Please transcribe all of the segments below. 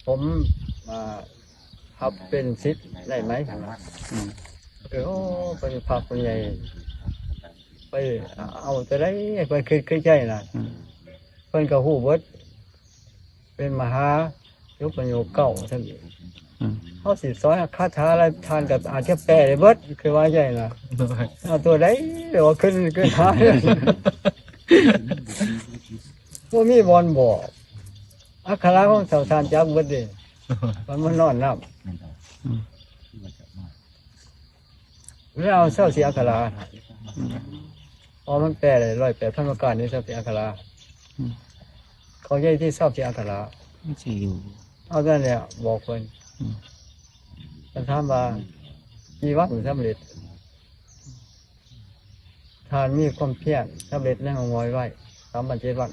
ผมมาครับเป็นซิปได้ไหมโอ้เป็นพระคนใหญ่ไปเอาจะได้ไปคือใจนะเพิ่นก็ฮู้เบิดเป็นมหายุปโยเก่าท่านเขาสิสอนคาถาอะไรทานกับอาจจะแปลได้เบิดคือว่าใหญ่นะเอาตัวใดเดี๋ยวขึ้นหาบ่มีบอลบอกอักขระของเสาทานจับเบิดเด้มันนอนนับแล้วเอาเสาเสียอักขระพอมันแปลได้108 พันประการนี่เสาเสียอักขระเขาใหญ่ที่เสาเสียอักขระไม่ใช่อยู่เอานั่นแหละบอกเพิ่นท่านถามว่ากี่วัดสำเร็จทานมีความเพียรสำเร็จในองค์ไว้3 วัน 7 วัน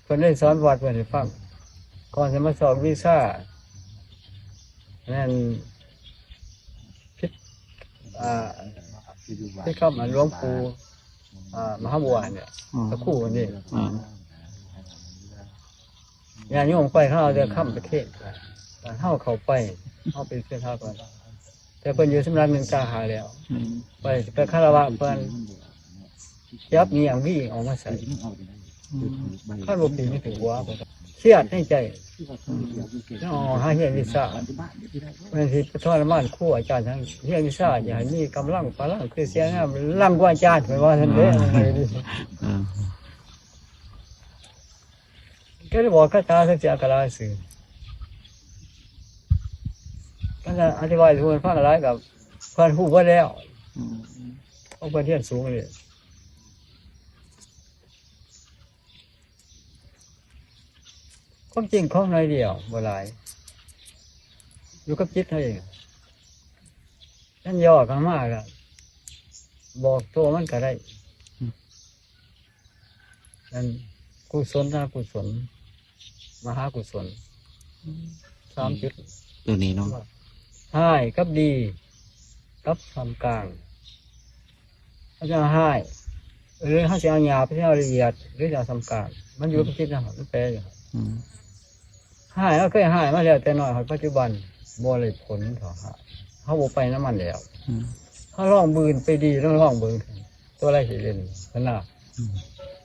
เพิ่นได้สอนวัดเพิ่นให้ฟังก่อนจะมาสอบวีซ่านั่นที่เข้ามาหลวงปู่มหาบัวเนี่ยพระครูนี่งานโยมไปเขาเอาเรือข้ามประเทศเข้าไปเข้าไปเสื้อผ้าก่อนแต่เพิ่นอยู่สำนักหนึ่งตาหาแล้วไปคารวะเพิ่นยับมีอย่างวิ่งออกมาใส่ข้าลมปีไม่ถึงหัวเครียดในใจหาเฮียวิซ่าบางทีไปทอดน้ำมันคู่อาจารย์ทั้งเฮียวิซ่าอย่างนี้กำลังพลังคือเสียงร่างกว่าอาจารย์ไปว่าท่านเด้ก็ได้บอกคาถาสักเสียกระไรสื่อก็จะอธิบายทุกคนฟังอะไรกับเพื่อนผู้ว่าแล้วเพราะเพื่อนเทียนสูงเลยความจริงของในเดียวบ่หลายอยู่กับจิตเท่าเองนั่นย่อกันมากอะบอกตัวมันก็ได้นั่นกุศลกุศลมหากุศล3 จุดตัวนี้เนาะให้กับดีกับทำกลางเขาจะให้หรือเขาจะเอาหยาบไปเอาละเอียดหรือจะทำกลางมันอยู่กับจิตนะมันแปลอยู่ให้เขาเคยให้มาแล้วแต่น้อยปัจจุบันบ่เลยผลเขาบอกไปน้ำมันแล้วเขาล่องบืนไปดีต้องล่องบืนตัวอะไรสิเล่นขนาด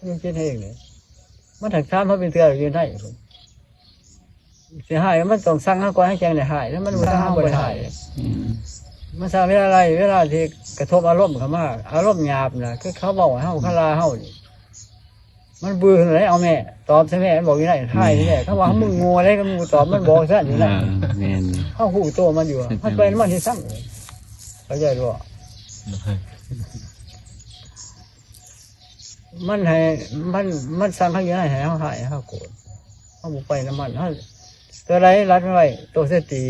มันคิดให้เองเนี่ยมันถักช้าเขาเป็นเตือนยืนได้เสียหายมันต้องสั่งให้ก่อนให้แจ้งได้หายแล้วมันสั่งให้บ่ได้หายมันสั่งเวลาอะไรเวลาที่กระทบอารมณ์เขามากอารมณ์หยาบนะคือเขาบอกว่าเขาคาราเขามันบืนอะไรเอาแม่ตอบใช่ไหมบอกยังไงหายนี่แหละเขาว่ามึงงัวอะไรก็มึงตอบมันบอกซะอยู่นะเขาหูโตมันอยู่มันเป็นมันที่สั่งเข้าใจด้วยมันให้มันสั่งเขาอย่างไรให้เขาหายเขาโกรธเขาบุกไปน้ำมันเขาตัวไรรัดไว้ตัวเสตี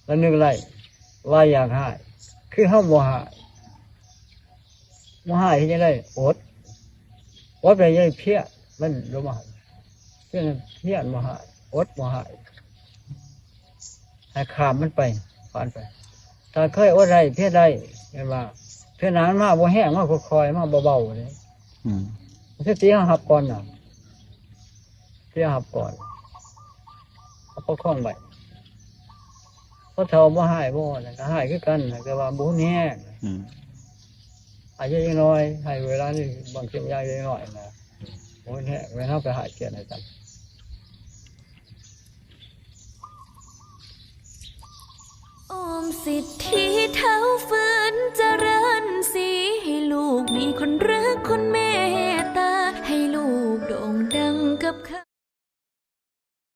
แล้วนึกไรว่าอยากหายคือเขาโมหะที่จะได้อดไปยังเพี้ยมันรู้มาเพี้ยโมหะอดโมหะให้ขามมันไปผ่านไปถ้าเคยอดได้เพี้ยได้เห็นว่าเพี้ยนานมากบ่แห้งมากคอยมากเบาๆเลยเสตีเขาหับก่อนน่ะเที่ยวหับก่อนเขาคล้องไปเพราะเท่าบ่หายบ่นะก็หายคือกันก็ว่าบุญแห้งอาจจะยังน้อยให้เวลานี่บางทีมันยากยังน้อยนะบุญแห้งเวลาไปหายเกียรติอะไรกันออมสิทธิ